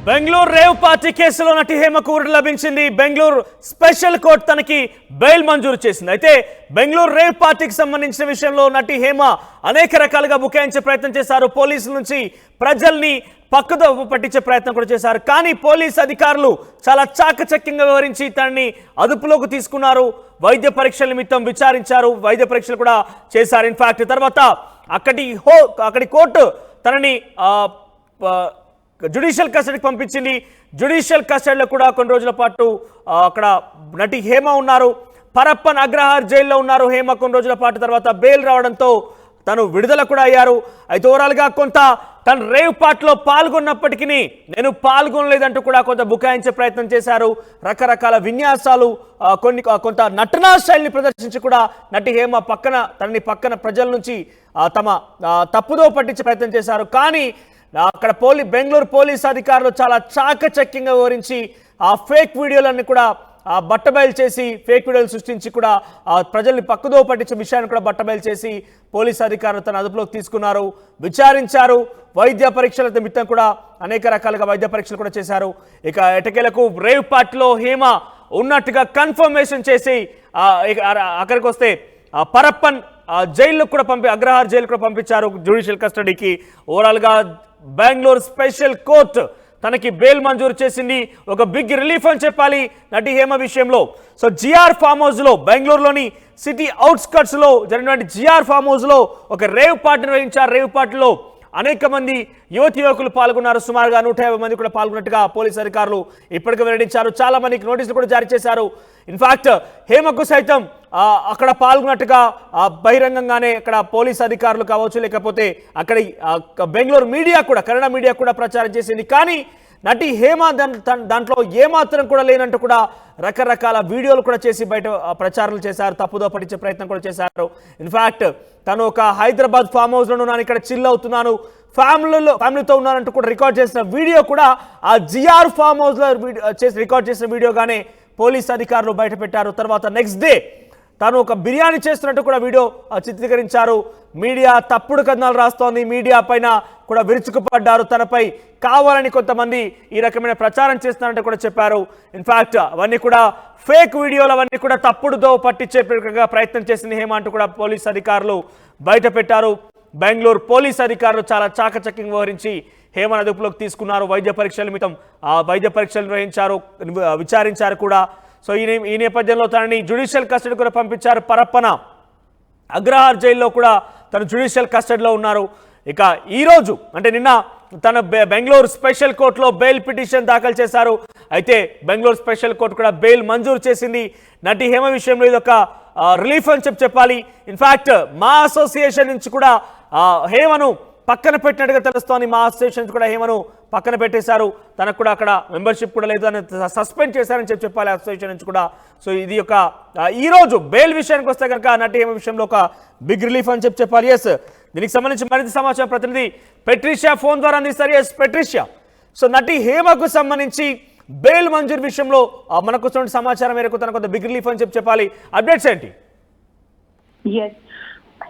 Bengaluru rave party కేసులో నటి హేమకు ఊరట లభించింది. బెంగళూరు స్పెషల్ కోర్టు తనకి బెయిల్ మంజూరు చేసింది. అయితే బెంగళూరు రేవ్ పార్టీకి సంబంధించిన విషయంలో నటి హేమ అనేక రకాలుగా బుకాయించే ప్రయత్నం చేశారు. పోలీసుల నుంచి ప్రజల్ని పక్కదో పట్టించే ప్రయత్నం కూడా చేశారు. కానీ పోలీస్ అధికారులు చాలా చాకచక్యంగా వివరించి తనని అదుపులోకి తీసుకున్నారు. వైద్య పరీక్షల నిమిత్తం విచారించారు. వైద్య పరీక్షలు కూడా చేశారు. ఇన్ఫాక్ట్ తర్వాత అక్కడి కోర్టు తనని జ్యుడిషియల్ కస్టడీకి పంపించింది. జ్యుడిషియల్ కస్టడీలో కూడా కొన్ని రోజుల పాటు అక్కడ నటి హేమ ఉన్నారు. పరప్పన్ అగ్రహార్ జైల్లో ఉన్నారు హేమ కొన్ని రోజుల పాటు. తర్వాత బెయిల్ రావడంతో తను విడుదల కూడా అయ్యారు. అయితే ఓవరాల్గా తను రేవ్ పార్టీలో పాల్గొన్నప్పటికీ నేను పాల్గొనలేదంటూ కూడా కొంత బుకాయించే ప్రయత్నం చేశారు. రకరకాల విన్యాసాలు కొంత నటనా శైలిని ప్రదర్శించి కూడా నటి హేమ తనని పక్కన ప్రజల నుంచి తమ తప్పుదో పట్టించే ప్రయత్నం చేశారు. కానీ అక్కడ బెంగళూరు పోలీస్ అధికారులు చాలా చాకచక్యంగా వివరించి ఆ ఫేక్ వీడియోలన్నీ కూడా బట్టబయలు చేసి ఫేక్ వీడియోలు సృష్టించి కూడా ప్రజల్ని పక్కదో పట్టించే విషయాన్ని కూడా బట్టబయలు చేసి పోలీస్ అధికారులు తన అదుపులోకి తీసుకున్నారు, విచారించారు. వైద్య పరీక్షల నిమిత్తం కూడా అనేక రకాలుగా వైద్య పరీక్షలు కూడా చేశారు. ఇక ఎటకేలకు రేవ్ పార్టీలో హేమ ఉన్నట్టుగా కన్ఫర్మేషన్ చేసి అక్కడికి వస్తే పరప్పన్ జైల్లో కూడా అగ్రహార్ జైలు కూడా పంపించారు జ్యుడిషియల్ కస్టడీకి. ఓవరాల్గా బెంగళూరు స్పెషల్ కోర్టు తనకి బెయిల్ మంజూరు చేసింది. ఒక బిగ్ రిలీఫ్ అని చెప్పాలి నటి హేమ విషయంలో. సో జిఆర్ ఫామ్ హౌస్ లో బెంగళూరులోని సిటీ అవుట్స్కట్స్ లో జరిగినటువంటి జిఆర్ ఫామ్ హౌస్ లో ఒక రేవ్ పార్టీ నిర్వహించారు. రేవ్ పార్టీలో అనేక మంది యువకులు పాల్గొన్నారు. సుమారుగా 150 మంది కూడా పాల్గొన్నట్టుగా పోలీసు అధికారులు ఇప్పటికే వెల్లడించారు. చాలా మందికి నోటీసులు కూడా జారీ చేశారు. ఇన్ఫాక్ట్ హేమకు సైతం అక్కడ పాల్గొన్నట్టుగా బహిరంగంగానే అక్కడ పోలీసు అధికారులు కావచ్చు, లేకపోతే అక్కడ బెంగళూరు మీడియా కూడా, కన్నడ మీడియా కూడా ప్రచారం చేసింది. కానీ నటి హేమ దాంట్లో ఏమాత్రం కూడా లేనంటూ కూడా రకరకాల వీడియోలు కూడా చేసి బయట ప్రచారాలు చేశారు, తప్పుదో పట్టించే ప్రయత్నం కూడా చేశారు. ఇన్ఫాక్ట్ తను ఒక హైదరాబాద్ ఫామ్ హౌస్లో ఉన్నాను, ఇక్కడ చిల్ అవుతున్నాను, ఫ్యామిలీతో ఉన్నానంటూ కూడా రికార్డ్ చేసిన వీడియో కూడా ఆ జిఆర్ ఫామ్ హౌస్లో రికార్డ్ చేసిన వీడియోగానే పోలీస్ అధికారులు బయట పెట్టారు. తర్వాత నెక్స్ట్ డే తాను ఒక బిర్యానీ చేస్తున్నట్టు కూడా వీడియో చిత్రీకరించారు. మీడియా తప్పుడు కథనాలు రాస్తోంది, మీడియా పైన కూడా విరుచుకుపడ్డారు, తనపై కావాలని కొంతమంది ఈ రకమైన ప్రచారం చేస్తున్నారంటే కూడా చెప్పారు. ఇన్ఫాక్ట్ అవన్నీ కూడా ఫేక్ వీడియోలు, అవన్నీ కూడా తప్పుడుదో పట్టించే ప్రయత్నం చేసింది హేమ అంటూ కూడా పోలీస్ అధికారులు బయట పెట్టారు. బెంగళూరు పోలీస్ అధికారులు చాలా చాకచక్యంగా వ్యవహరించి హేమను అదుపులోకి తీసుకున్నారు. వైద్య పరీక్షల నిమిత్తం వైద్య పరీక్షలు నిర్వహించారు, విచారించారు కూడా. సో ఈ నేపథ్యంలో తనని జ్యుడిషియల్ కస్టడీ కూడా పంపించారు. పరప్పన అగ్రహార్ జైల్లో కూడా తను జ్యుడిషియల్ కస్టడీలో ఉన్నారు. ఇక ఈరోజు అంటే నిన్న తన బెంగళూరు స్పెషల్ కోర్టులో బెయిల్ పిటిషన్ దాఖలు చేశారు. అయితే బెంగళూరు స్పెషల్ కోర్టు కూడా బెయిల్ మంజూరు చేసింది. నటి హేమ విషయంలో ఇది ఒక రిలీఫ్ అని చెప్పాలి. ఇన్ఫాక్ట్ మా అసోసియేషన్ నుంచి కూడా హేమను పక్కన పెట్టినట్టుగా తెలుస్తోంది. మా అసోసియేషన్ కూడా హేమను పక్కన పెట్టేశారు. తనకు కూడా అక్కడ మెంబర్షిప్ కూడా లేదు అని సస్పెండ్ చేశారని చెప్పాలి అసోసియేషన్ నుంచి కూడా. సో ఇది ఒక ఈరోజు బెయిల్ విషయానికి వస్తే కనుక నటి హేమ విషయంలో ఒక బిగ్ రిలీఫ్ అని చెప్పాలి. ఎస్, దీనికి సంబంధించి మరింత సమాచారం ప్రతినిధి పెట్రిషియా ఫోన్ ద్వారా అందిస్తారు. ఎస్ పెట్రిషియా, సో నటి హేమకు సంబంధించి బెయిల్ మంజూరు విషయంలో మనకు వచ్చిన సమాచారం మేరకు తనకు కొంత బిగ్ రిలీఫ్ అని చెప్పాలి. అప్డేట్స్ ఏంటి?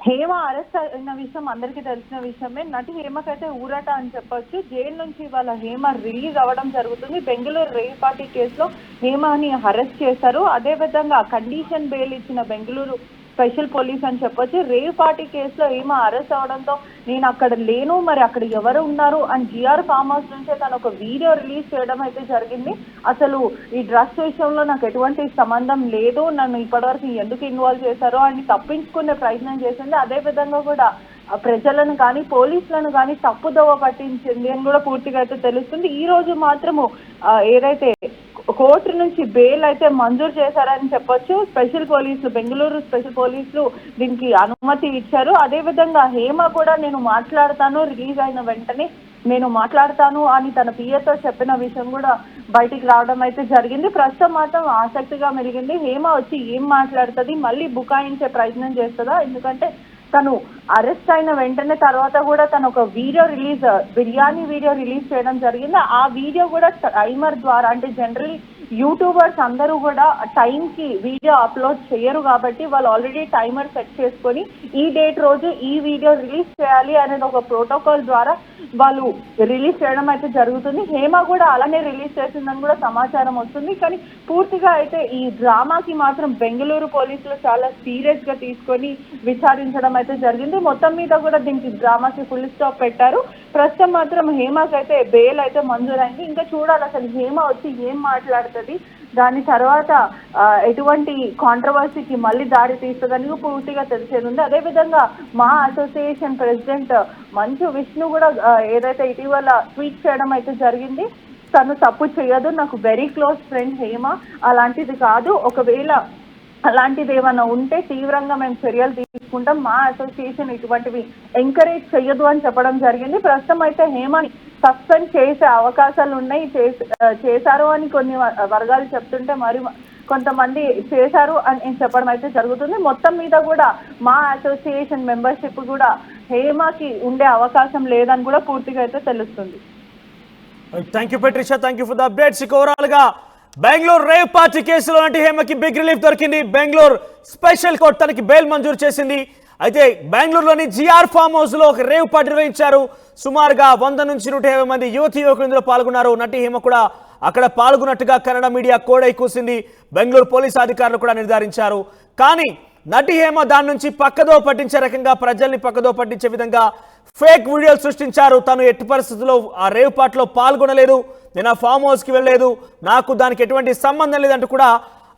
హేమ అరెస్ట్ అయిన విషయం అందరికీ తెలిసిన విషయమే. నటి హేమకైతే ఊరట అని చెప్పొచ్చు. జైలు నుంచి ఇవాళ హేమ రిలీజ్ అవ్వడం జరుగుతుంది. బెంగళూరు రేవ్ పార్టీ కేసులో హేమని అరెస్ట్ చేశారు. అదే విధంగా కండిషన్ బెయిల్ ఇచ్చిన బెంగళూరు స్పెషల్ పోలీస్ అని చెప్పొచ్చు. రేవ్ పార్టీ కేసులో హేమ అరెస్ట్ అవడంతో నేను అక్కడ లేను, మరి అక్కడ ఎవరు ఉన్నారు అని జిఆర్ ఫామ్ హౌస్ నుంచే తను ఒక వీడియో రిలీజ్ చేయడం అయితే జరిగింది. అసలు ఈ డ్రగ్స్ విషయంలో నాకు ఎటువంటి సంబంధం లేదు, నన్ను ఇప్పటివరకు ఎందుకు ఇన్వాల్వ్ చేశారో అని తప్పించుకునే ప్రయత్నం చేసింది. అదే విధంగా కూడా ప్రజలను కానీ పోలీసులను కానీ తప్పుదోవ పట్టించింది అని కూడా పూర్తిగా అయితే తెలుస్తుంది. ఈ రోజు మాత్రము ఏదైతే కోర్టు నుంచి బెయిల్ అయితే మంజూరు చేశారని చెప్పొచ్చు. బెంగళూరు స్పెషల్ పోలీసులు దీనికి అనుమతి ఇచ్చారు. అదే విధంగా హేమ కూడా నేను మాట్లాడతాను, రిలీజ్ అయిన వెంటనే నేను మాట్లాడతాను అని తన పిఏతో చెప్పిన విషయం కూడా బయటికి రావడం అయితే జరిగింది. ప్రస్తుతం మాత్రం ఆసక్తిగా మెలిగింది. హేమ వచ్చి ఏం మాట్లాడుతుంది, మళ్ళీ బుకాయించే ప్రయత్నం చేస్తుందా? ఎందుకంటే తను అరెస్ట్ అయిన వెంటనే తర్వాత కూడా తను ఒక బిర్యానీ వీడియో రిలీజ్ చేయడం జరిగింది. ఆ వీడియో కూడా టైమర్ ద్వారా, అంటే జనరల్లీ యూట్యూబర్స్ అందరూ కూడా టైంకి వీడియో అప్లోడ్ చేయరు కాబట్టి వాళ్ళు ఆల్రెడీ టైమర్ సెట్ చేసుకొని ఈ డేట్ రోజు ఈ వీడియో రిలీజ్ చేయాలి అనేది ఒక ప్రోటోకాల్ ద్వారా వాళ్ళు రిలీజ్ చేయడం అయితే జరుగుతుంది. హేమ కూడా అలానే రిలీజ్ చేసిందని కూడా సమాచారం వస్తుంది. కానీ పూర్తిగా అయితే ఈ డ్రామాకి మాత్రం బెంగళూరు పోలీసులు చాలా సీరియస్ గా తీసుకొని విచారించడం అయితే జరిగింది. మొత్తం మీద కూడా దీనికి డ్రామాకి ఫుల్ స్టాప్ పెట్టారు. ప్రస్తుతం మాత్రం హేమకి అయితే బెయిల్ అయితే మంజూరైంది. ఇంకా చూడాలి అసలు హేమ వచ్చి ఏం మాట్లాడుతుంది, దాని తర్వాత ఎటువంటి కాంట్రవర్సీకి మళ్ళీ దారి తీస్తుందని పూర్తిగా తెలిసేది ఉంది. అదేవిధంగా మా అసోసియేషన్ ప్రెసిడెంట్ మంచు విష్ణు కూడా ఏదైతే ఇటీవల ట్వీట్ చేయడం అయితే జరిగింది, తను తప్పు చేయదు, నాకు వెరీ క్లోజ్ ఫ్రెండ్ హేమ, అలాంటిది కాదు, ఒకవేళ అలాంటిది ఏమైనా ఉంటే తీవ్రంగా మేము చర్యలు తీసుకుంటాం, మా అసోసియేషన్ ఇటువంటివి ఎంకరేజ్ చేయదు అని చెప్పడం జరిగింది. ప్రస్తుతం అయితే హేమని సస్పెండ్ చేసే అవకాశాలు ఉన్నాయి, చేశారు అని కొన్ని వర్గాలు చెప్తుంటే మరి కొంతమంది చేశారు అని చెప్పడం అయితే జరుగుతుంది. మొత్తం మీద కూడా మా అసోసియేషన్ మెంబర్షిప్ కూడా హేమకి ఉండే అవకాశం లేదని కూడా పూర్తిగా అయితే తెలుస్తుంది. Thank you పెట్రిషా, thank you for the updates. Overall గా బెంగళూరు రేవ్ పార్టీ కేసులో అంటే హేమకి బిగ్ రిలీఫ్ దొరికింది. బెంగళూరు స్పెషల్ కోర్టు తనకి బెయిల్ మంజూరు చేసింది. అయితే బెంగళూరులోని జిఆర్ ఫామ్ హౌస్ లో ఒక రేవ్ పార్టీ నిర్వహించారు. సుమారుగా 100 నుంచి 150 మంది యువకులు ఇందులో పాల్గొన్నారు. నటి హేమ కూడా అక్కడ పాల్గొన్నట్టుగా కన్నడ మీడియా కోడై కూసింది. బెంగళూరు పోలీసు అధికారులు కూడా నిర్ధారించారు. కానీ నటి హేమ దాని నుంచి పక్కదో పట్టించే రకంగా, ప్రజల్ని పక్కదో పట్టించే విధంగా ఫేక్ వీడియోలు సృష్టించారు. తను ఎట్టి పరిస్థితుల్లో ఆ రేవ్ పార్టీలో పాల్గొనలేదు, నేను ఆ ఫామ్ హౌస్కి వెళ్ళలేదు, నాకు దానికి ఎటువంటి సంబంధం లేదంటూ కూడా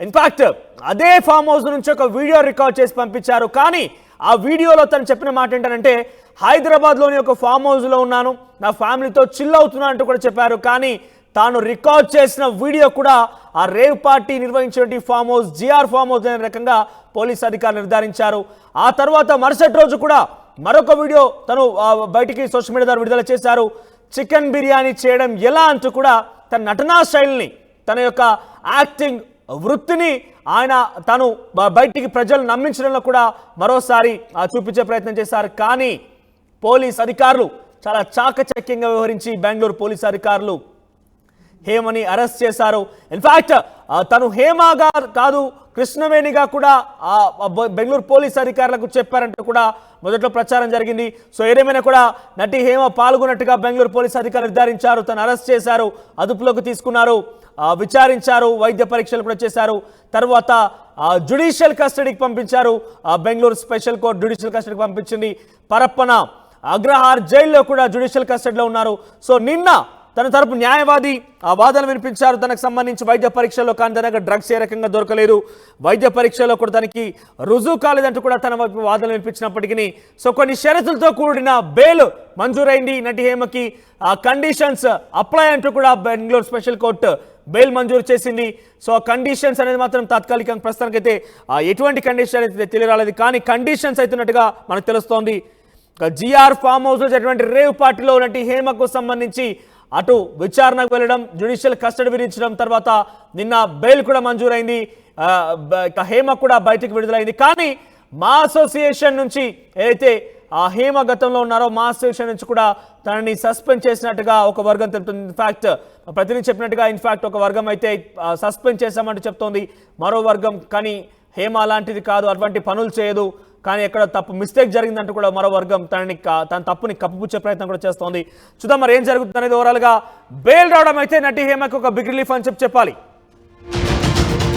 ఇన్ఫాక్ట్ అదే ఫామ్ హౌస్ నుంచి ఒక వీడియో రికార్డ్ చేసి పంపించారు. కానీ ఆ వీడియోలో తను చెప్పిన మాట ఏంటంటే హైదరాబాద్లోని ఒక ఫామ్ హౌస్లో ఉన్నాను, నా ఫ్యామిలీతో చిల్ అవుతున్నాను అంటూ కూడా చెప్పారు. కానీ తాను రికార్డ్ చేసిన వీడియో కూడా ఆ రేవ్ పార్టీ నిర్వహించిన farm house GR farm house అనే రకంగా పోలీసు అధికారులు నిర్ధారించారు. ఆ తర్వాత మరుసటి రోజు కూడా మరొక వీడియో తను బయటికి సోషల్ మీడియా ద్వారా విడుదల చేశారు. చికెన్ బిర్యానీ చేయడం ఎలా అంటూ కూడా తన నటనా శైలిని, తన యొక్క యాక్టింగ్ వృత్తిని తను బయటికి ప్రజలు నమ్మించడంలో కూడా మరోసారి చూపించే ప్రయత్నం చేశారు. కానీ పోలీస్ అధికారులు చాలా చాకచక్యంగా వ్యవహరించి బెంగళూరు పోలీసు అధికారులు హేమని అరెస్ట్ చేశారు. ఇన్ఫాక్ట్ తను హేమగా కాదు, కృష్ణవేణిగా కూడా బెంగళూరు పోలీసు అధికారులకు చెప్పారంటూ కూడా మొదట్లో ప్రచారం జరిగింది. సో ఏదేమైనా కూడా నటి హేమ పాల్గొన్నట్టుగా బెంగళూరు పోలీసు అధికారులు నిర్ధారించారు. తను అరెస్ట్ చేశారు, అదుపులోకి తీసుకున్నారు, విచారించారు, వైద్య పరీక్షలు కూడా చేశారు. తర్వాత జ్యుడిషియల్ కస్టడీకి పంపించారు. బెంగళూరు స్పెషల్ కోర్టు జ్యుడిషియల్ కస్టడీకి పంపించింది. పరప్పన అగ్రహార్ జైల్లో కూడా జ్యుడిషియల్ కస్టడీలో ఉన్నారు. సో నిన్న తన తరపు న్యాయవాది ఆ వాదన వినిపించారు తనకు సంబంధించి వైద్య పరీక్షలో. కానీ తన దగ్గర డ్రగ్స్ ఏ రకంగా దొరకలేదు, వైద్య పరీక్షలో కూడా తనకి రుజువు కాలేదంటూ కూడా తన వైపు వాదన వినిపించినప్పటికీ సో కొన్ని షరతులతో కూడిన బెయిల్ మంజూరైంది నటి హేమకి. ఆ కండిషన్స్ అప్లై అంటూ కూడా బెంగళూరు స్పెషల్ కోర్టు బెయిల్ మంజూరు చేసింది. సో కండిషన్స్ అనేది మాత్రం తాత్కాలికంగా ప్రస్తుతానికైతే ఎటువంటి కండిషన్ అయితే తెలియరాలేదు. కానీ కండిషన్స్ అవుతున్నట్టుగా మనకు తెలుస్తోంది. జిఆర్ ఫామ్ హౌస్ జరిగినటువంటి రేవ్ పార్టీలో నటి హేమకు సంబంధించి అటు విచారణకు వెళ్ళడం, జ్యుడిషియల్ కస్టడీ విధించడం, తర్వాత నిన్న బెయిల్ కూడా మంజూరైంది. హేమ కూడా బయటకు విడుదలైంది. కానీ మా అసోసియేషన్ నుంచి ఏదైతే హేమ గతంలో ఉన్నారో మా అసోసియేషన్ నుంచి కూడా తనని సస్పెండ్ చేసినట్టుగా ఒక వర్గం తెలుపుతుంది. ఇన్ఫాక్ట్ ప్రతినిధి చెప్పినట్టుగా ఇన్ఫాక్ట్ ఒక వర్గం అయితే సస్పెండ్ చేశామంటూ చెప్తోంది. మరో వర్గం కానీ హేమ అలాంటిది కాదు, అటువంటి పనులు చేయదు, కానీ ఎక్కడ తప్పు మిస్టేక్ జరిగిందంటూ కూడా మరో వర్గం తన తప్పుని కప్పిపుచ్చే ప్రయత్నం కూడా చేస్తోంది. చూద్దాం మరి ఏం జరుగుతుంది అనేది. ఓవరాల్గా బెయిల్ రావడం అయితే నటి హేమకు ఒక బిగ్ రిలీఫ్ అని చెప్పాలి.